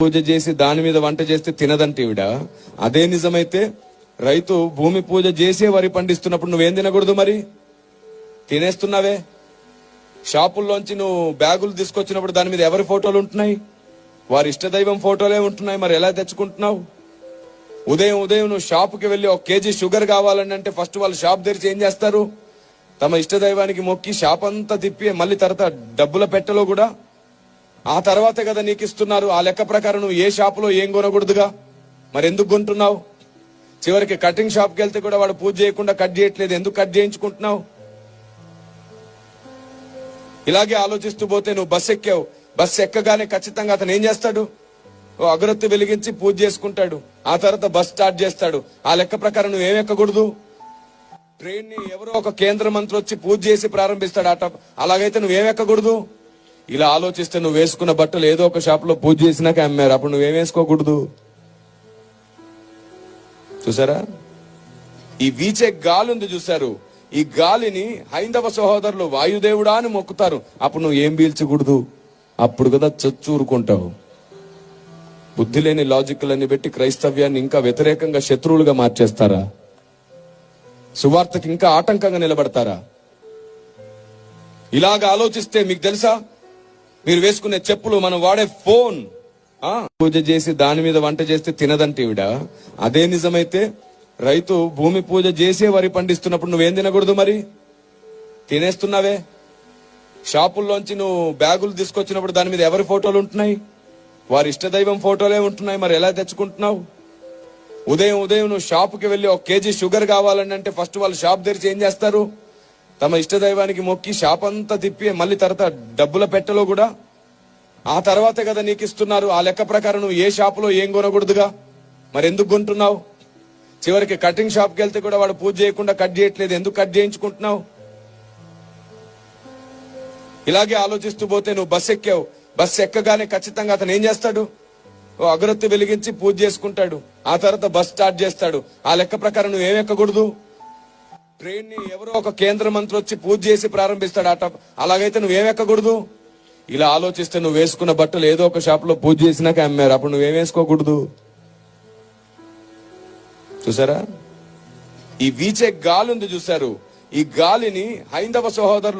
పూజ చేసి దాని మీద వంట చేస్తే తినదంటే ఈవిడ. అదే నిజమైతే రైతు భూమి పూజ చేసే వరి పండిస్తున్నప్పుడు నువ్వేం తినకూడదు? మరి తినేస్తున్నావే. షాపుల్లోంచి నువ్వు బ్యాగులు తీసుకొచ్చినప్పుడు దాని మీద ఎవరి ఫోటోలు ఉంటున్నాయి? వారి ఇష్టదైవం ఫోటోలే ఉంటున్నాయి. మరి ఎలా తెచ్చుకుంటున్నావు? ఉదయం ఉదయం నువ్వు షాపుకి వెళ్ళి 1 కేజీ షుగర్ కావాలని అంటే ఫస్ట్ వాళ్ళు షాప్ తెరిచి ఏం చేస్తారు? తమ ఇష్టదైవానికి మొక్కి షాప్ అంతా తిప్పి మళ్ళీ తర్వాత డబ్బుల పెట్టెలో కూడా ఆ తర్వాతే కదా నీకు ఇస్తున్నారు. ఆ లెక్క ప్రకారం నువ్వు ఏ షాపులో ఏం కొనకూడదుగా, మరి ఎందుకు కొంటున్నావు? చివరికి కటింగ్ షాప్కి వెళ్తే కూడా వాడు పూజ చేయకుండా కట్ చేయట్లేదు, ఎందుకు కట్ చేయించుకుంటున్నావు? ఇలాగే ఆలోచిస్తూ పోతే నువ్వు బస్సు ఎక్కావు. బస్సు ఎక్కగానే ఖచ్చితంగా అతను ఏం చేస్తాడు? ఓ అగరొత్తి వెలిగించి పూజ చేసుకుంటాడు. ఆ తర్వాత బస్ స్టార్ట్ చేస్తాడు. ఆ లెక్క ప్రకారం నువ్వేం ఎక్కకూడదు. ట్రైన్ ని ఎవరో ఒక కేంద్ర మంత్రి వచ్చి పూజ చేసి ప్రారంభిస్తాడు అట. అలాగైతే నువ్వేం ఎక్కకూడదు. ఇలా ఆలోచిస్తే నువ్వు వేసుకున్న బట్టలు ఏదో ఒక షాప్ లో పూజ చేసినాక అమ్మారు, అప్పుడు నువ్వేం వేసుకోకూడదు. చూసారా? ఈ వీచే గాలి ఉంది చూసారు, ఈ గాలిని హైందవ సహోదరులు వాయుదేవుడా అని మొక్కుతారు. అప్పుడు నువ్వు ఏం పీల్చకూడదు. అప్పుడు కదా చచ్చూరుకుంటావు. బుద్ధి లేని లాజిక్లన్నీ పెట్టి క్రైస్తవ్యాన్ని ఇంకా వ్యతిరేకంగా శత్రువులుగా మార్చేస్తారా? సువార్తకి ఇంకా ఆటంకంగా నిలబడతారా? ఇలాగ ఆలోచిస్తే మీకు తెలుసా, మీరు వేసుకునే చెప్పులు, మనం వాడే ఫోన్, పూజ చేసి దాని మీద వంట చేస్తే తినదంటే ఈవిడ. అదే నిజమైతే రైతు భూమి పూజ చేసే వరి పండిస్తున్నప్పుడు నువ్వేం తినకూడదు? మరి తినేస్తున్నావే. షాపుల్లోంచి నువ్వు బ్యాగులు తీసుకొచ్చినప్పుడు దాని మీద ఎవరి ఫోటోలు ఉంటున్నాయి? వారి ఇష్టదైవం ఫోటోలే ఉంటున్నాయి. మరి ఎలా తెచ్చుకుంటున్నావు? ఉదయం ఉదయం నువ్వు షాపుకి వెళ్ళి 1 కేజీ షుగర్ కావాలని అంటే ఫస్ట్ వాళ్ళు షాప్ తెరిచి ఏం చేస్తారు? తమ ఇష్టదైవానికి మొక్కి షాప్ అంతా తిప్పి మళ్ళీ తర్వాత డబ్బుల పెట్టెలో కూడా ఆ తర్వాతే కదా నీకు ఇస్తున్నారు. ఆ లెక్క ప్రకారం నువ్వు ఏ షాపులో ఏం కొనకూడదుగా, మరి ఎందుకు కొంటున్నావు? చివరికి కటింగ్ షాప్కి వెళ్తే కూడా వాడు పూజ చేయకుండా కట్ చేయట్లేదు, ఎందుకు కట్ చేయించుకుంటున్నావు? ఇలాగే ఆలోచిస్తూ పోతే నువ్వు బస్సు ఎక్కావు. బస్సు ఎక్కగానే ఖచ్చితంగా అతను ఏం చేస్తాడు? ఓ అగరొత్తి వెలిగించి పూజ చేసుకుంటాడు. ఆ తర్వాత బస్ స్టార్ట్ చేస్తాడు. ఆ లెక్క ప్రకారం నువ్వేం ఎక్కకూడదు. ట్రైన్ ని ఎవరో ఒక కేంద్ర మంత్రి వచ్చి పూజ చేసి ప్రారంభిస్తాడు అట. అలాగైతే నువ్వేం ఎక్కకూడదు. ఇలా ఆలోచిస్తే నువ్వు వేసుకున్న బట్టలు ఏదో ఒక షాప్ లో పూజ చేసినాక అమ్మారు, అప్పుడు నువ్వేం వేసుకోకూడదు. చూసారా? ఈ వీచే గాలి ఉంది చూసారు, ఈ గాలిని హైందవ సహోదరులు